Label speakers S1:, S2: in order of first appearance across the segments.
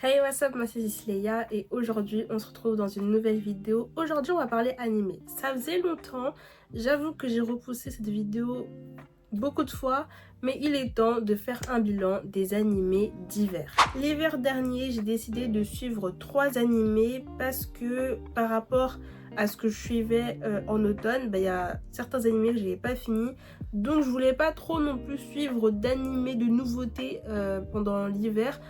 S1: Hey, what's up, moi c'est Cisleia et aujourd'hui on se retrouve dans une nouvelle vidéo. Aujourd'hui on va parler animé. Ça faisait longtemps, j'avoue que j'ai repoussé cette vidéo beaucoup de fois, mais il est temps de faire un bilan des animés d'hiver. L'hiver dernier, j'ai décidé de suivre 3 animés parce que par rapport à ce que je suivais en automne, il y a certains animés que je n'avais pas fini, donc je voulais pas trop non plus suivre d'animés de nouveautés pendant l'hiver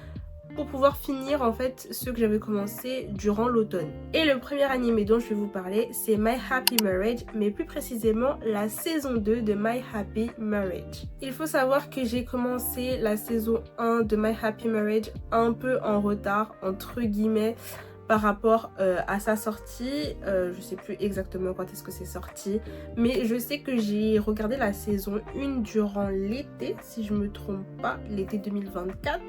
S1: pour pouvoir finir en fait ce que j'avais commencé durant l'automne. Et le premier animé dont je vais vous parler, c'est My Happy Marriage, mais plus précisément la saison 2 de My Happy Marriage. Il faut savoir que j'ai commencé la saison 1 de My Happy Marriage un peu en retard, entre guillemets, par rapport à sa sortie. Je sais plus exactement quand est-ce que c'est sorti, mais je sais que j'ai regardé la saison 1 durant l'été, si je me trompe pas, l'été 2024.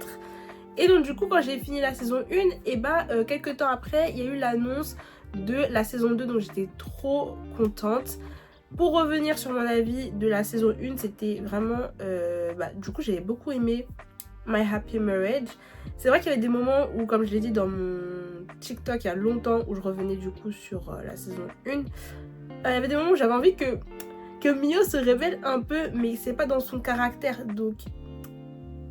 S1: Et donc du coup quand j'ai fini la saison 1, et quelques temps après il y a eu l'annonce de la saison 2, donc j'étais trop contente. Pour revenir sur mon avis de la saison 1, c'était vraiment du coup j'avais beaucoup aimé My Happy Marriage. C'est vrai qu'il y avait des moments où, comme je l'ai dit dans mon TikTok il y a longtemps, où je revenais du coup sur la saison 1, il y avait des moments où j'avais envie que Mio se révèle un peu, mais c'est pas dans son caractère, donc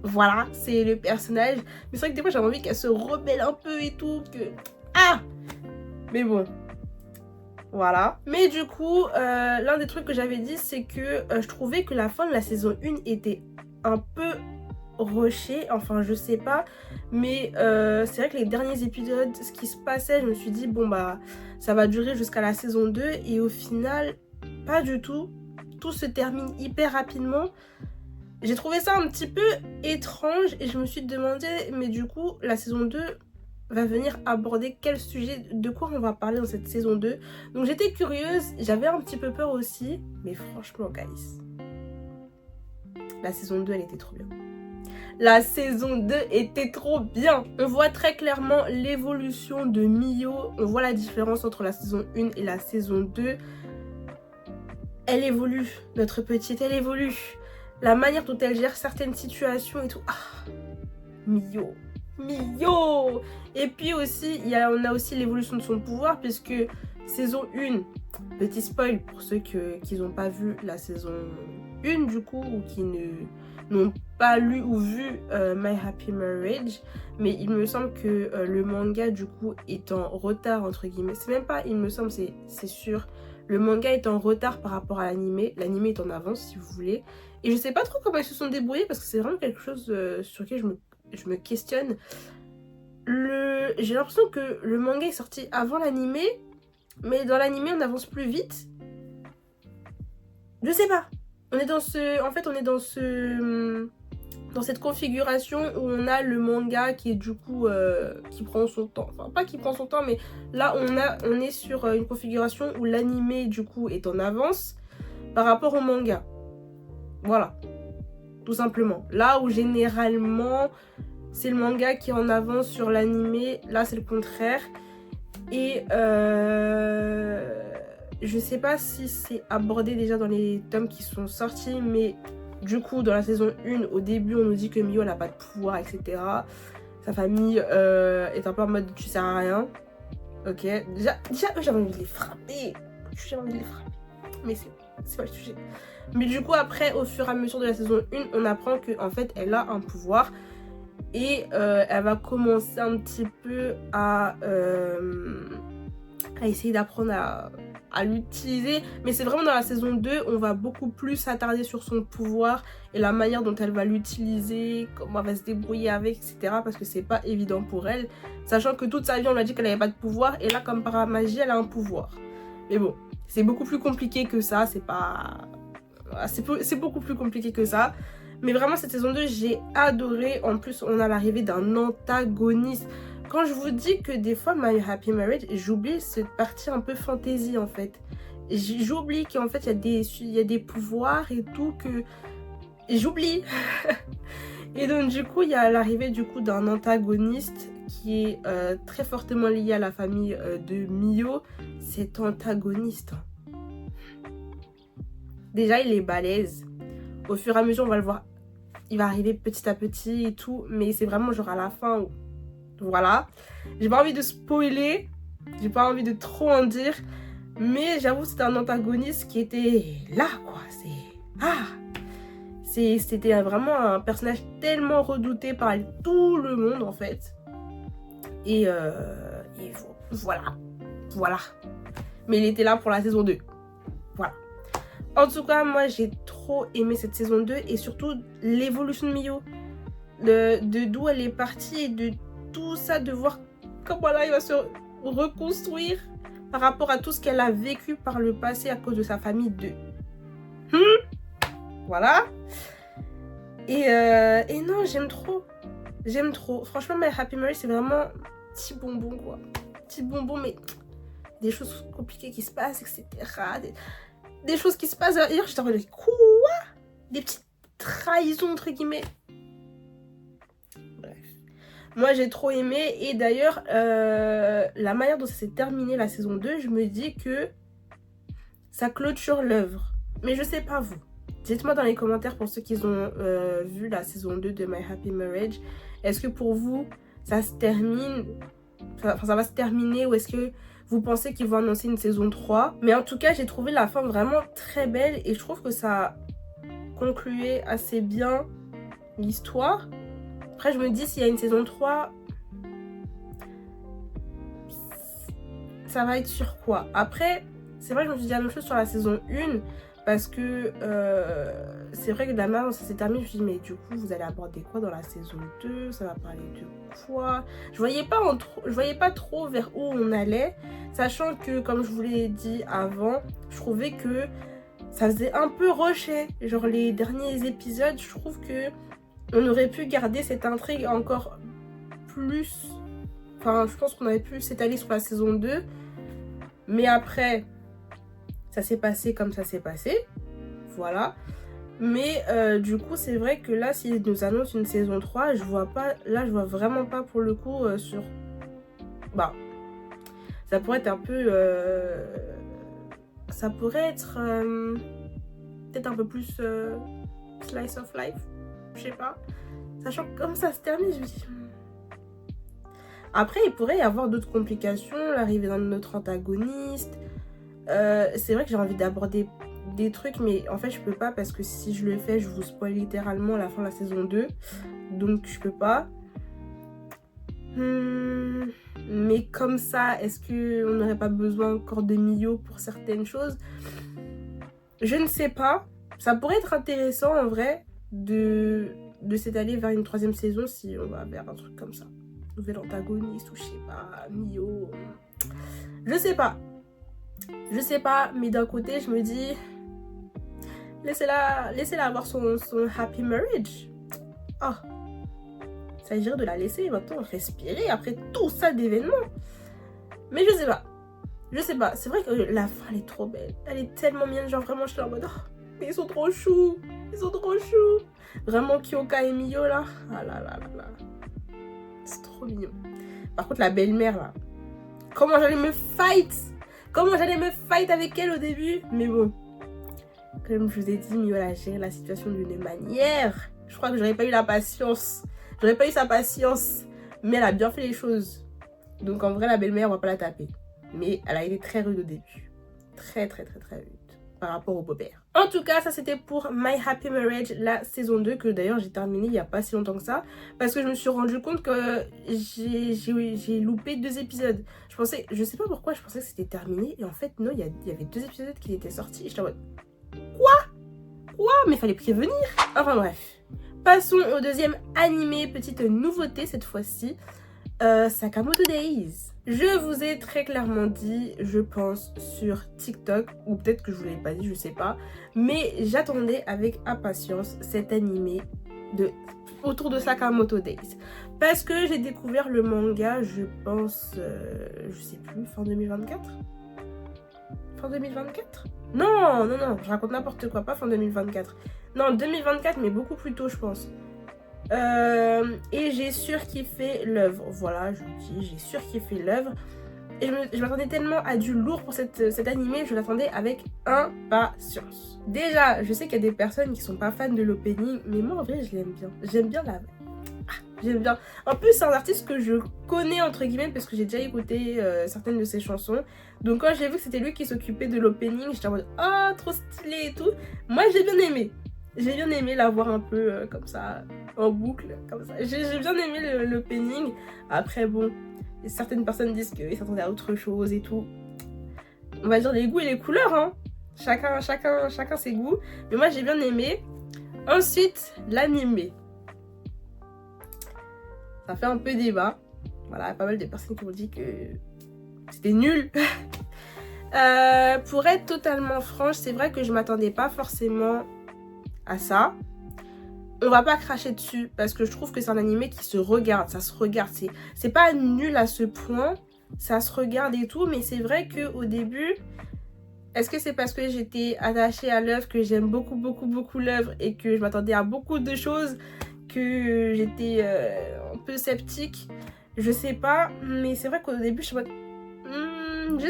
S1: voilà, c'est le personnage. Mais c'est vrai que des fois j'avais envie qu'elle se rebelle un peu et tout, que... Ah! Mais bon, voilà. Mais du coup, l'un des trucs que j'avais dit, c'est que je trouvais que la fin de la saison 1 était un peu rushée. Enfin, je sais pas. Mais c'est vrai que les derniers épisodes, ce qui se passait, je me suis dit, bon bah, ça va durer jusqu'à la saison 2. Et au final, pas du tout. Tout se termine hyper rapidement. J'ai trouvé ça un petit peu étrange et je me suis demandé, mais du coup, la saison 2 va venir aborder quel sujet, de quoi on va parler dans cette saison 2. Donc j'étais curieuse, j'avais un petit peu peur aussi, mais franchement, guys, la saison 2, elle était trop bien. La saison 2 était trop bien. On voit très clairement l'évolution de Mio, on voit la différence entre la saison 1 et la saison 2. Elle évolue, notre petite, elle évolue. La manière dont elle gère certaines situations et tout. Ah, Mio. Mio. Et puis aussi, on a aussi l'évolution de son pouvoir, puisque saison 1, petit spoil pour ceux qui n'ont pas vu la saison 1 du coup, ou qui n'ont pas lu ou vu My Happy Marriage, mais il me semble que le manga du coup est en retard entre guillemets. C'est même pas il me semble, c'est sûr. Le manga est en retard par rapport à l'animé. L'animé est en avance si vous voulez. Et je sais pas trop comment ils se sont débrouillés parce que c'est vraiment quelque chose sur lequel je me questionne. J'ai l'impression que le manga est sorti avant l'animé, mais dans l'animé on avance plus vite. Je sais pas. On est dans ce... En fait on est dans cette configuration où on a le manga qui est du coup qui prend son temps, enfin pas qui prend son temps, mais là on est sur une configuration où l'animé du coup est en avance par rapport au manga, voilà, tout simplement. Là où généralement c'est le manga qui est en avance sur l'animé, là c'est le contraire. Et je sais pas si c'est abordé déjà dans les tomes qui sont sortis, mais du coup, dans la saison 1, au début, on nous dit que Mio n'a pas de pouvoir, etc. Sa famille est un peu en mode tu sers à rien. Ok. Déjà eux, j'avais envie de les frapper. J'avais envie de les frapper. Mais c'est pas le sujet. Mais du coup, après, au fur et à mesure de la saison 1, on apprend qu'en fait, elle a un pouvoir. Et elle va commencer un petit peu à essayer d'apprendre à l'utiliser, mais c'est vraiment dans la saison 2 on va beaucoup plus s'attarder sur son pouvoir et la manière dont elle va l'utiliser, comment elle va se débrouiller avec, etc. parce que c'est pas évident pour elle, sachant que toute sa vie on lui a dit qu'elle avait pas de pouvoir et là comme par magie elle a un pouvoir. Mais bon, c'est beaucoup plus compliqué que ça, c'est beaucoup plus compliqué que ça. Mais vraiment cette saison 2 j'ai adoré. En plus on a l'arrivée d'un antagoniste. Quand je vous dis que des fois My Happy Marriage, j'oublie cette partie un peu fantasy en fait. J'oublie qu'en fait il y a des pouvoirs et tout, que j'oublie. Et donc du coup il y a l'arrivée du coup d'un antagoniste qui est très fortement lié à la famille de Mio. Cet antagoniste, déjà il est balèze. Au fur et à mesure on va le voir, il va arriver petit à petit et tout, mais c'est vraiment genre à la fin où Voilà. J'ai pas envie de spoiler, j'ai pas envie de trop en dire, mais j'avoue c'était un antagoniste qui était là quoi. C'était vraiment un personnage tellement redouté par tout le monde en fait. Et voilà. Mais il était là pour la saison 2. Voilà. En tout cas, moi j'ai trop aimé cette saison 2 et surtout l'évolution de Mio. De d'où elle est partie et de tout ça, de voir comment là il va se reconstruire par rapport à tout ce qu'elle a vécu par le passé à cause de sa famille 2. Voilà. Et non, j'aime trop. J'aime trop. Franchement, My Happy Marriage, c'est vraiment petit bonbon, quoi. Petit bonbon, mais des choses compliquées qui se passent, etc. Des choses qui se passent. D'ailleurs, j'étais en mode, quoi? Des petites trahisons, entre guillemets. Bref. Moi, j'ai trop aimé. Et d'ailleurs, la manière dont ça s'est terminé la saison 2, je me dis que ça clôture l'œuvre. Mais je sais pas vous. Dites-moi dans les commentaires pour ceux qui ont vu la saison 2 de My Happy Marriage. Est-ce que pour vous, ça se termine, ça va se terminer, ou est-ce que vous pensez qu'ils vont annoncer une saison 3? Mais en tout cas, j'ai trouvé la fin vraiment très belle et je trouve que ça concluait assez bien l'histoire. Après, je me dis, s'il y a une saison 3, ça va être sur quoi? Après, c'est vrai que je me suis dit la même chose sur la saison 1. Parce que c'est vrai que de la manière dont ça s'est terminé, je me suis dit, mais du coup, vous allez aborder quoi dans la saison 2? Ça va parler de quoi? Je voyais pas trop vers où on allait. Sachant que, comme je vous l'ai dit avant, je trouvais que ça faisait un peu rushé. Genre les derniers épisodes, je trouve que on aurait pu garder cette intrigue encore plus. Enfin, je pense qu'on aurait pu s'étaler sur la saison 2. Mais après, ça s'est passé comme ça s'est passé. Voilà. Mais du coup, c'est vrai que là, s'ils nous annoncent une saison 3, je vois pas. Là, je vois vraiment pas pour le coup sur. Bah. Ça pourrait être un peu. Ça pourrait être. Peut-être un peu plus. Slice of life. Je sais pas. Sachant que comme ça se termine, je me dis. Après, il pourrait y avoir d'autres complications. L'arrivée d'un autre antagoniste. C'est vrai que j'ai envie d'aborder des trucs, mais en fait je peux pas parce que si je le fais, je vous spoil littéralement la fin de la saison 2, donc je peux pas. Mais comme ça, est-ce qu'on n'aurait pas besoin encore de Mio pour certaines choses? Je ne sais pas. Ça pourrait être intéressant en vrai de s'étaler vers une 3e saison si on va vers un truc comme ça. Nouvel antagoniste ou je sais pas, Mio. Je sais pas. Je sais pas, mais d'un côté, je me dis, laissez-la avoir son happy marriage. Oh, il s'agirait de la laisser maintenant respirer après tout ça d'événements. Mais je sais pas. C'est vrai que la fin, elle est trop belle. Elle est tellement mignonne, genre vraiment, je suis en mode, oh, mais ils sont trop choux. Vraiment, Kyoka et Mio, là. Ah là là là là. C'est trop mignon. Par contre, la belle-mère, là. Comment j'allais me fight avec elle au début. Mais bon, comme je vous ai dit, Mio a géré la situation d'une manière. Je crois que j'aurais pas eu la patience. J'aurais pas eu sa patience. Mais elle a bien fait les choses. Donc en vrai, la belle-mère, on va pas la taper. Mais elle a été très rude au début. Très rude par rapport au beau-père. En tout cas, ça c'était pour My Happy Marriage, la saison 2, que d'ailleurs j'ai terminé il n'y a pas si longtemps que ça. Parce que je me suis rendu compte que j'ai loupé 2 épisodes. Je sais pas pourquoi, je pensais que c'était terminé. Et en fait, non, il y avait 2 épisodes qui étaient sortis. Et j'étais en mode, quoi? Mais fallait prévenir. Enfin bref. Passons au 2e animé, petite nouveauté cette fois-ci. Sakamoto Days. Je vous ai très clairement dit, je pense, sur TikTok, ou peut-être que je vous l'ai pas dit, je sais pas, mais j'attendais avec impatience cet animé autour de Sakamoto Days. Parce que j'ai découvert le manga, je pense, je sais plus, fin 2024 ? Fin 2024 ? Non, je raconte n'importe quoi, pas fin 2024. Non, 2024, mais beaucoup plus tôt, je pense. Et j'ai surkiffé l'œuvre. Voilà, je vous dis, j'ai surkiffé l'œuvre. Et je m'attendais tellement à du lourd pour cet animé, je l'attendais avec impatience. Déjà, je sais qu'il y a des personnes qui sont pas fans de l'opening, mais moi en vrai, je l'aime bien. J'aime bien J'aime bien. En plus, c'est un artiste que je connais, entre guillemets, parce que j'ai déjà écouté certaines de ses chansons. Donc, quand j'ai vu que c'était lui qui s'occupait de l'opening, j'étais en mode « Ah, trop stylé et tout !» Moi, j'ai bien aimé. J'ai bien aimé la voir un peu comme ça, en boucle, comme ça. J'ai bien aimé l'opening. Après, bon, certaines personnes disent qu'ils s'attendaient à autre chose et tout. On va dire les goûts et les couleurs, hein. Chacun ses goûts. Mais moi, j'ai bien aimé. Ensuite, l'animé. Ça fait un peu débat. Voilà, pas mal de personnes qui m'ont dit que c'était nul. Pour être totalement franche, c'est vrai que je m'attendais pas forcément à ça. On va pas cracher dessus parce que je trouve que c'est un animé qui se regarde, ça se regarde. C'est pas nul à ce point, ça se regarde et tout, mais c'est vrai qu'au début, est-ce que c'est parce que j'étais attachée à l'œuvre, que j'aime beaucoup l'œuvre et que je m'attendais à beaucoup de choses, que j'étais un peu sceptique? Je sais pas, mais c'est vrai qu'au début, je suis en mode, je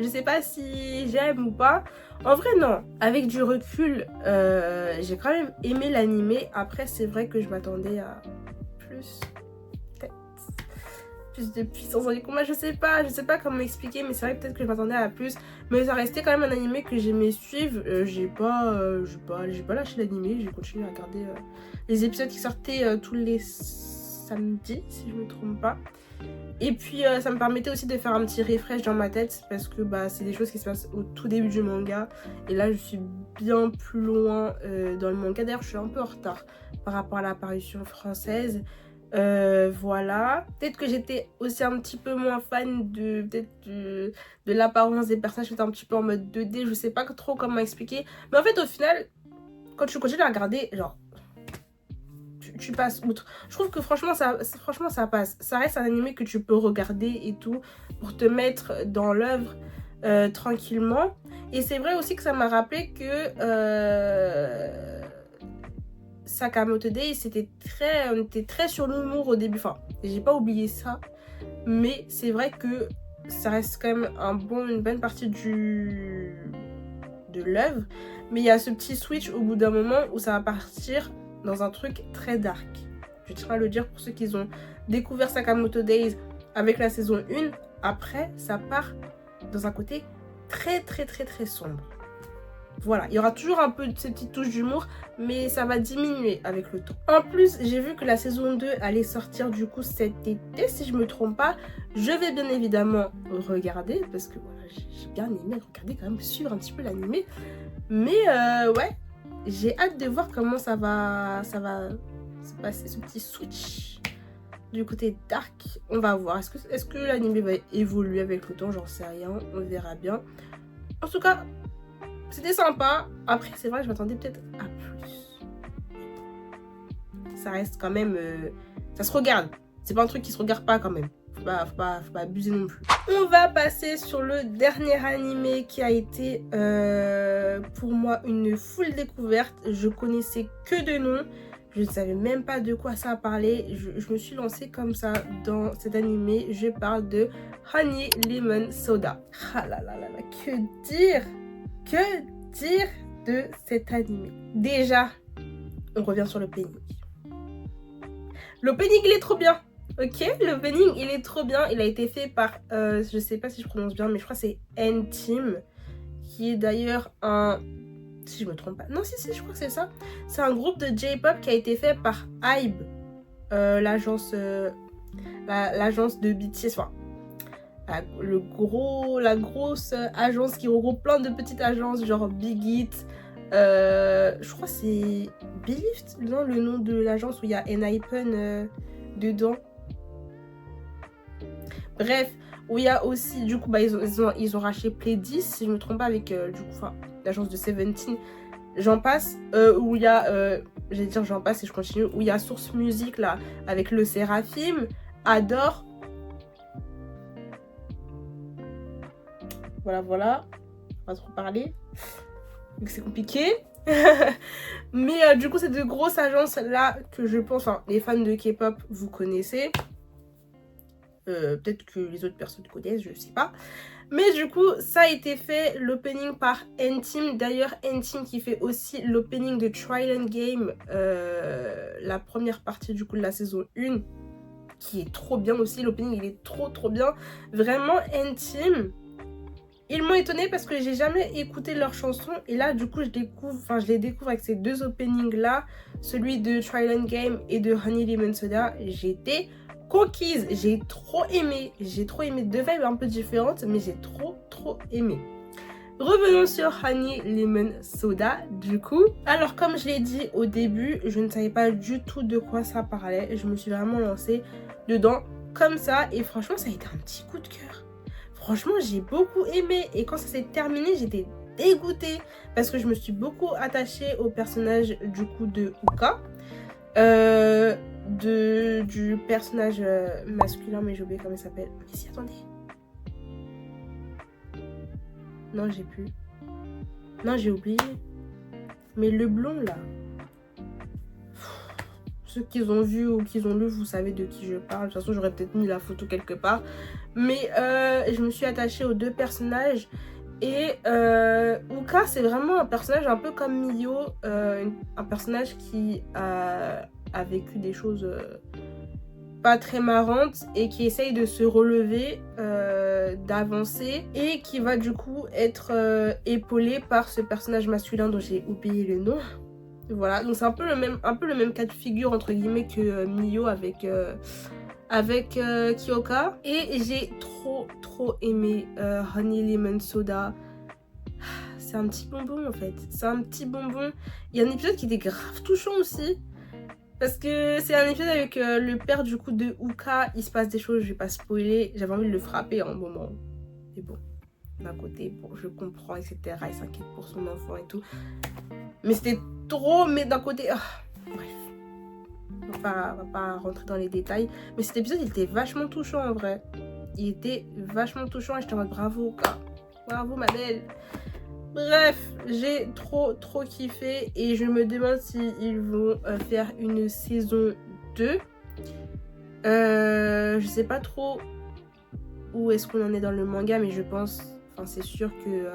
S1: sais pas si j'aime ou pas. En vrai, non. Avec du recul, j'ai quand même aimé l'animé. Après, c'est vrai que je m'attendais à plus, peut-être, plus de puissance dans les combats. Je sais pas comment expliquer, mais c'est vrai peut-être que je m'attendais à plus. Mais ça restait quand même un animé que j'aimais suivre. J'ai pas lâché l'animé. J'ai continué à regarder les épisodes qui sortaient tous les samedis, si je me trompe pas. Et puis ça me permettait aussi de faire un petit refresh dans ma tête parce que c'est des choses qui se passent au tout début du manga et là je suis bien plus loin dans le manga. D'ailleurs je suis un peu en retard par rapport à l'apparition française. Voilà, peut-être que j'étais aussi un petit peu moins fan de l'apparence des personnages. J'étais un petit peu en mode 2D, je sais pas trop comment expliquer, mais en fait au final quand tu continues à regarder, genre tu passes outre. Je trouve que franchement ça passe. Ça reste un animé que tu peux regarder et tout pour te mettre dans l'œuvre tranquillement. Et c'est vrai aussi que ça m'a rappelé que Sakamoto Days, on était très sur l'humour au début. Enfin, j'ai pas oublié ça, mais c'est vrai que ça reste quand même une bonne partie de l'œuvre. Mais il y a ce petit switch au bout d'un moment où ça va partir dans un truc très dark. Je tiens à le dire pour ceux qui ont découvert Sakamoto Days avec la saison 1. Après, ça part dans un côté très sombre. Voilà, il y aura toujours un peu de ces petites touches d'humour, mais ça va diminuer avec le temps. En plus, j'ai vu que la saison 2 allait sortir du coup cet été, si je me trompe pas. Je vais bien évidemment regarder, parce que voilà, j'ai bien aimé regarder quand même, suivre un petit peu l'animé. Mais ouais, j'ai hâte de voir comment ça va se passer, ce petit switch du côté dark. On va voir. Est-ce que l'anime va évoluer avec le temps? J'en sais rien. On verra bien. En tout cas, c'était sympa. Après, c'est vrai que je m'attendais peut-être à plus. Ça reste quand même... ça se regarde. C'est pas un truc qui se regarde pas quand même. Faut pas abuser non plus. On va passer sur le dernier animé qui a été pour moi une full découverte. Je connaissais que de nom. Je ne savais même pas de quoi ça parlait. Je me suis lancée comme ça dans cet animé. Je parle de Honey Lemon Soda. Ah là là là là, que dire de cet animé? Déjà, on revient sur l'opening. L'opening, il est trop bien. Ok, l'opening, il est trop bien. Il a été fait par, je sais pas si je prononce bien, mais je crois que c'est N-Team, qui est d'ailleurs un... Si je me trompe pas. Non, si, je crois que c'est ça. C'est un groupe de J-pop qui a été fait par HYBE, l'agence de BTS. Enfin, la grosse agence qui regroupe plein de petites agences, genre Big Hit. Je crois que c'est Belift, non, le nom de l'agence où il y a Enhypen dedans. Bref, où il y a aussi, du coup, ils ont racheté Pledis, si je me trompe pas, avec l'agence de Seventeen, j'en passe, où il y a, j'allais dire j'en passe et je continue, où il y a Source Music, là, avec le Seraphim, Adore. Voilà, pas trop parler, donc c'est compliqué. Mais du coup, c'est de grosses agences là que je pense, enfin, les fans de K-pop, vous connaissez. Peut-être que les autres personnes connaissent, je sais pas. Mais du coup, ça a été fait, l'opening par N-Team. D'ailleurs, N-Team qui fait aussi l'opening de Trial Game, la première partie du coup de la saison 1, qui est trop bien aussi. L'opening, il est trop bien. Vraiment, N-Team, ils m'ont étonnée parce que j'ai jamais écouté leurs chansons. Et là, du coup, je les découvre avec ces deux openings-là, celui de Trial Game et de Honey Lemon Soda. J'étais conquise, j'ai trop aimé, deux vibes un peu différentes, mais j'ai trop aimé. Revenons sur Honey Lemon Soda du coup. Alors comme je l'ai dit au début, je ne savais pas du tout de quoi ça parlait. Je me suis vraiment lancée dedans comme ça et franchement ça a été un petit coup de cœur. Franchement j'ai beaucoup aimé et quand ça s'est terminé j'étais dégoûtée parce que je me suis beaucoup attachée au personnage du coup de Uka. Du personnage masculin, mais j'ai oublié comment il s'appelle. Mais si, attendez. Non, j'ai plus. Non, j'ai oublié. Mais le blond, là. Ceux qui ont vu ou qui ont lu, vous savez de qui je parle. De toute façon, j'aurais peut-être mis la photo quelque part. Mais je me suis attachée aux deux personnages. Et Uka, c'est vraiment un personnage un peu comme Mio. Un personnage qui a vécu des choses pas très marrantes et qui essaye de se relever, d'avancer et qui va du coup être épaulé par ce personnage masculin dont j'ai oublié le nom. Voilà, donc c'est un peu le même cas de figure entre guillemets que Mio avec Kyoka. Et j'ai trop aimé Honey Lemon Soda. C'est un petit bonbon en fait, c'est un petit bonbon. Il y a un épisode qui était grave touchant aussi. Parce que c'est un épisode avec le père du coup de Uka. Il se passe des choses, je vais pas spoiler. J'avais envie de le frapper en un moment. Mais bon, d'un côté, bon, je comprends, etc. Il s'inquiète pour son enfant et tout. Mais c'était trop, mais d'un côté... bref. On va pas rentrer dans les détails. Mais cet épisode, il était vachement touchant en vrai. Il était vachement touchant et je te dis bravo Uka. Bravo ma belle. Bref, j'ai trop kiffé et je me demande s'ils vont faire une saison 2. Je sais pas trop où est-ce qu'on en est dans le manga, mais je pense, c'est sûr que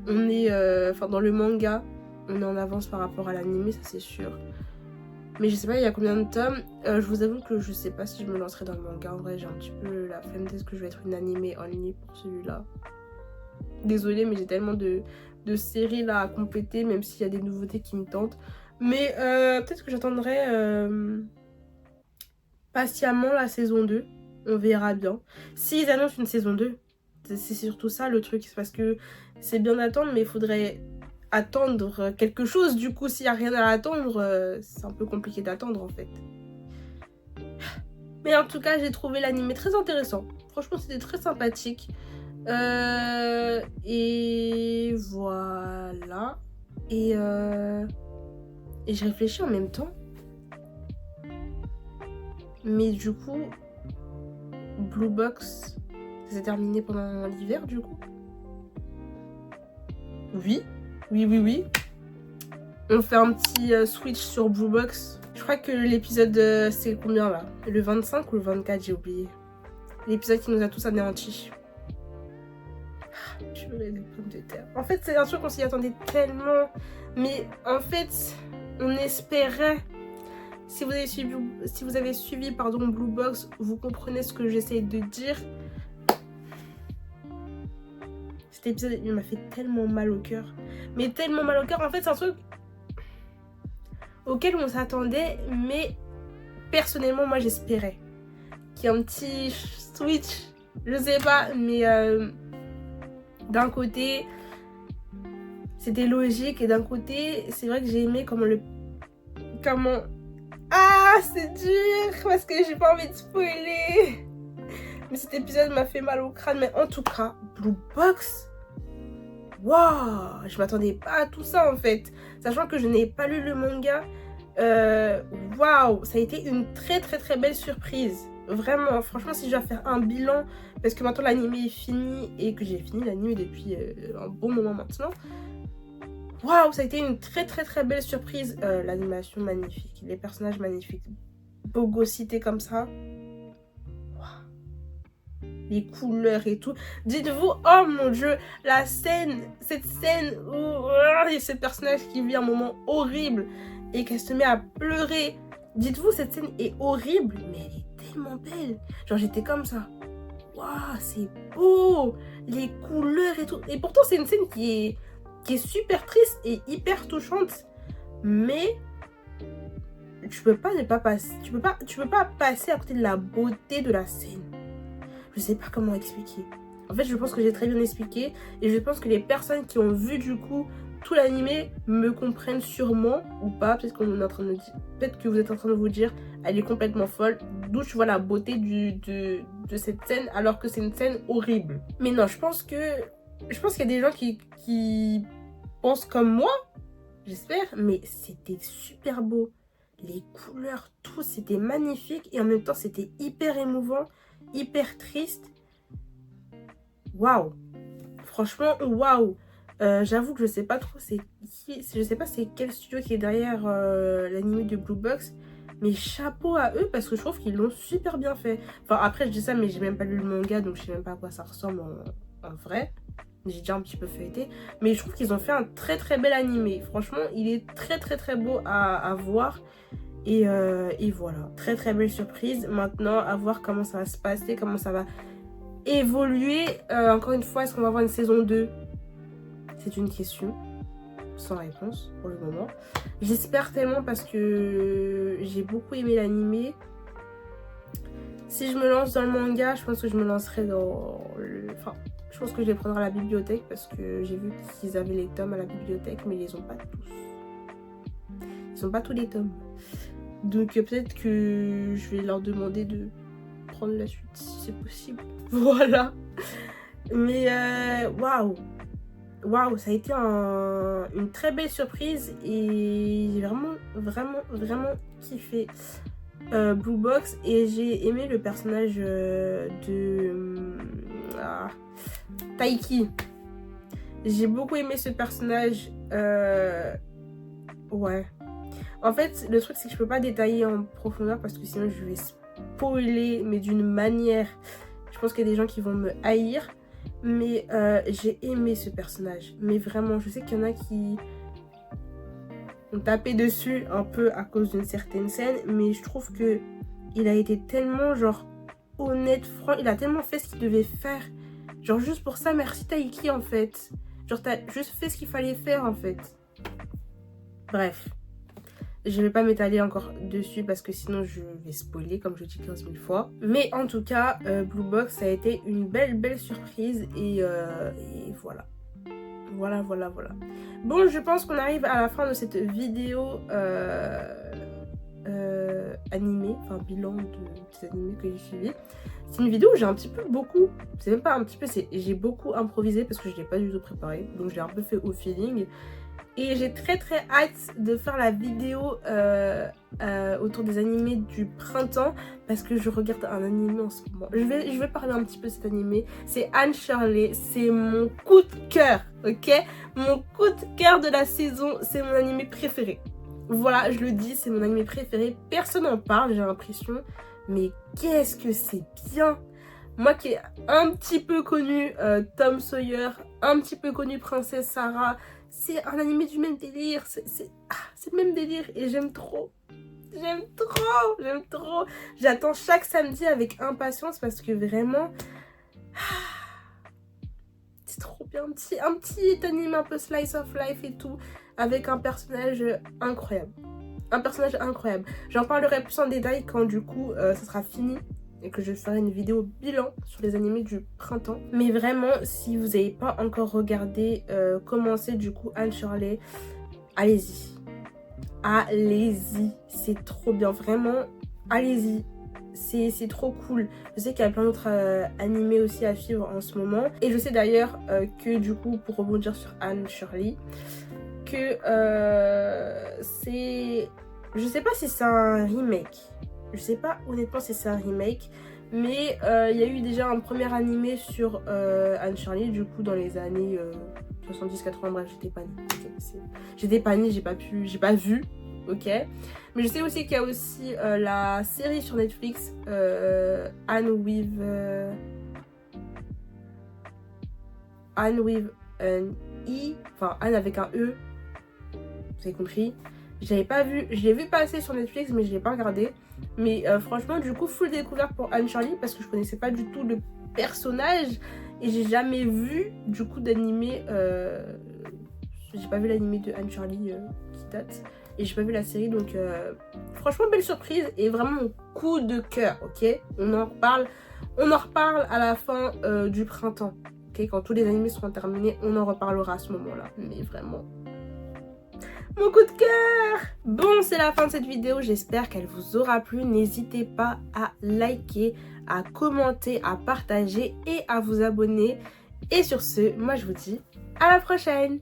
S1: on est, dans le manga, on est en avance par rapport à l'anime, ça c'est sûr. Mais je sais pas il y a combien de tomes. Je vous avoue que je sais pas si je me lancerai dans le manga. En vrai, j'ai un petit peu la flemme d'être que je vais être une animée only pour celui-là. Désolée, mais j'ai tellement de séries là à compléter, même s'il y a des nouveautés qui me tentent. Mais peut-être que j'attendrai patiemment la saison 2. On verra bien. S'ils annoncent une saison 2, c'est surtout ça le truc. C'est parce que c'est bien d'attendre, mais il faudrait attendre quelque chose. Du coup, s'il n'y a rien à attendre, c'est un peu compliqué d'attendre en fait. Mais en tout cas, j'ai trouvé l'anime très intéressant. Franchement, c'était très sympathique. Et voilà. Et je réfléchis en même temps. Mais du coup, Blue Box, ça s'est terminé pendant l'hiver du coup. Oui. On fait un petit switch sur Blue Box. Je crois que l'épisode, c'est combien là? Le 25 ou le 24, j'ai oublié. L'épisode qui nous a tous anéantis. Purée, des pommes de terre. En fait, c'est un truc qu'on s'y attendait tellement. Mais en fait, on espérait. Si vous avez suivi Blue Box, vous comprenez ce que j'essaie de dire. Cet épisode, il m'a fait tellement mal au cœur. Mais tellement mal au cœur. En fait, c'est un truc auquel on s'attendait. Mais personnellement, moi, j'espérais qu'il y ait un petit switch. Je sais pas, mais d'un côté, c'était logique. Et d'un côté, c'est vrai que j'ai aimé comment... Ah, c'est dur parce que j'ai pas envie de spoiler. Mais cet épisode m'a fait mal au crâne. Mais en tout cas, Blue Box, waouh, je m'attendais pas à tout ça en fait. Sachant que je n'ai pas lu le manga. Waouh, ça a été une très belle surprise. Vraiment, franchement, si je dois faire un bilan, parce que maintenant l'anime est fini et que j'ai fini l'anime depuis un bon moment maintenant. Waouh, ça a été une très belle surprise. L'animation magnifique, les personnages magnifiques, beau gossité comme ça. Waouh. les couleurs et tout. Dites-vous, oh mon dieu, cette scène où il y a ce personnage qui vit un moment horrible et qu'elle se met à pleurer. Dites-vous, cette scène est horrible, mais elle est tellement belle. Genre, j'étais comme ça. Waouh, c'est beau, les couleurs et tout. Et pourtant, c'est une scène qui est super triste et hyper touchante. Mais tu peux pas ne pas passer. Tu peux pas passer à côté de la beauté de la scène. Je sais pas comment expliquer. En fait, je pense que j'ai très bien expliqué. Et je pense que les personnes qui ont vu du coup tout l'animé me comprennent sûrement ou pas. Peut-être qu'on est en train de dire, peut-être que vous êtes en train de vous dire, elle est complètement folle. D'où tu vois la beauté de cette scène alors que c'est une scène horrible. Mais non, je pense qu'il y a des gens qui pensent comme moi, j'espère. Mais c'était super beau. Les couleurs, tout, c'était magnifique. Et en même temps, c'était hyper émouvant, hyper triste. Waouh! Franchement, waouh! J'avoue que je sais pas trop c'est qui, je sais pas c'est quel studio qui est derrière l'anime de Blue Box, mais chapeau à eux parce que je trouve qu'ils l'ont super bien fait. Enfin après je dis ça mais j'ai même pas lu le manga donc je sais même pas à quoi ça ressemble en vrai. J'ai déjà un petit peu feuilleté, mais je trouve qu'ils ont fait un très très bel animé. Franchement il est très très très beau à voir et voilà, très très belle surprise. Maintenant à voir comment ça va se passer, comment ça va évoluer. Encore une fois, est-ce qu'on va avoir une saison 2? C'est une question sans réponse pour le moment. J'espère tellement parce que j'ai beaucoup aimé l'animé. Si je me lance dans le manga, je pense que je me lancerai dans le... Enfin, je pense que je les prendrai à la bibliothèque parce que j'ai vu qu'ils avaient les tomes à la bibliothèque, mais ils les ont pas tous. Ils ont pas tous les tomes. Donc peut-être que je vais leur demander de prendre la suite si c'est possible. Voilà. Mais waouh! Waouh, ça a été une très belle surprise et j'ai vraiment kiffé Blue Box et j'ai aimé le personnage de Taiki. J'ai beaucoup aimé ce personnage. Ouais. En fait, le truc c'est que je peux pas détailler en profondeur parce que sinon je vais spoiler, mais d'une manière. Je pense qu'il y a des gens qui vont me haïr. Mais j'ai aimé ce personnage. Mais vraiment, je sais qu'il y en a qui ont tapé dessus un peu à cause d'une certaine scène. Mais je trouve que il a été tellement genre honnête, franc. Il a tellement fait ce qu'il devait faire. Genre juste pour ça, merci Taiki en fait. Genre t'as juste fait ce qu'il fallait faire en fait. Bref. Je vais pas m'étaler encore dessus parce que sinon je vais spoiler comme je dis 15 000 fois. Mais en tout cas, Blue Box ça a été une belle surprise et voilà. Voilà. Bon, je pense qu'on arrive à la fin de cette vidéo animée, enfin bilan de ces animés que j'ai suivis. C'est une vidéo où j'ai un petit peu beaucoup, c'est même pas un petit peu, j'ai beaucoup improvisé parce que je l'ai pas du tout préparé. Donc je l'ai un peu fait au feeling. Et j'ai très hâte de faire la vidéo autour des animés du printemps parce que je regarde un animé en ce moment. Je vais parler un petit peu de cet animé. C'est Anne Shirley, c'est mon coup de cœur, ok? Mon coup de cœur de la saison, c'est mon animé préféré. Voilà, je le dis, c'est mon animé préféré. Personne n'en parle, j'ai l'impression. Mais qu'est-ce que c'est bien! Moi qui ai un petit peu connu Tom Sawyer, un petit peu connu Princesse Sarah, c'est un animé du même délire, c'est le même délire et j'aime trop. J'aime trop. J'attends chaque samedi avec impatience parce que vraiment, c'est trop bien. Un petit anime un peu slice of life et tout, avec un personnage incroyable. J'en parlerai plus en détail quand du coup ça sera fini et que je ferai une vidéo bilan sur les animés du printemps. Mais vraiment, si vous n'avez pas encore regardé, commencez du coup Anne Shirley, allez-y. C'est trop bien, vraiment, allez-y. C'est trop cool. Je sais qu'il y a plein d'autres animés aussi à suivre en ce moment. Et je sais d'ailleurs que du coup, pour rebondir sur Anne Shirley, que c'est... Je sais pas si c'est un remake. Je sais pas honnêtement si c'est un remake, mais il y a eu déjà un premier animé sur Anne Shirley, du coup dans les années 70-80, bref j'étais pas née, j'ai pas vu, ok. Mais je sais aussi qu'il y a aussi la série sur Netflix, Anne with... Anne with an I, enfin Anne avec un E, vous avez compris. J'avais pas vu, je l'ai vu passer sur Netflix mais je l'ai pas regardé. Mais franchement du coup full découverte pour Anne Charlie parce que je connaissais pas du tout le personnage et j'ai jamais vu du coup d'animé, j'ai pas vu l'animé de Anne Charlie qui date et j'ai pas vu la série donc franchement belle surprise et vraiment mon coup de cœur, ok. On en reparle à la fin du printemps, ok, quand tous les animés seront terminés on en reparlera à ce moment là, mais vraiment mon coup de cœur. Bon, c'est la fin de cette vidéo, j'espère qu'elle vous aura plu. N'hésitez pas à liker, à commenter, à partager et à vous abonner. Et sur ce, moi je vous dis à la prochaine.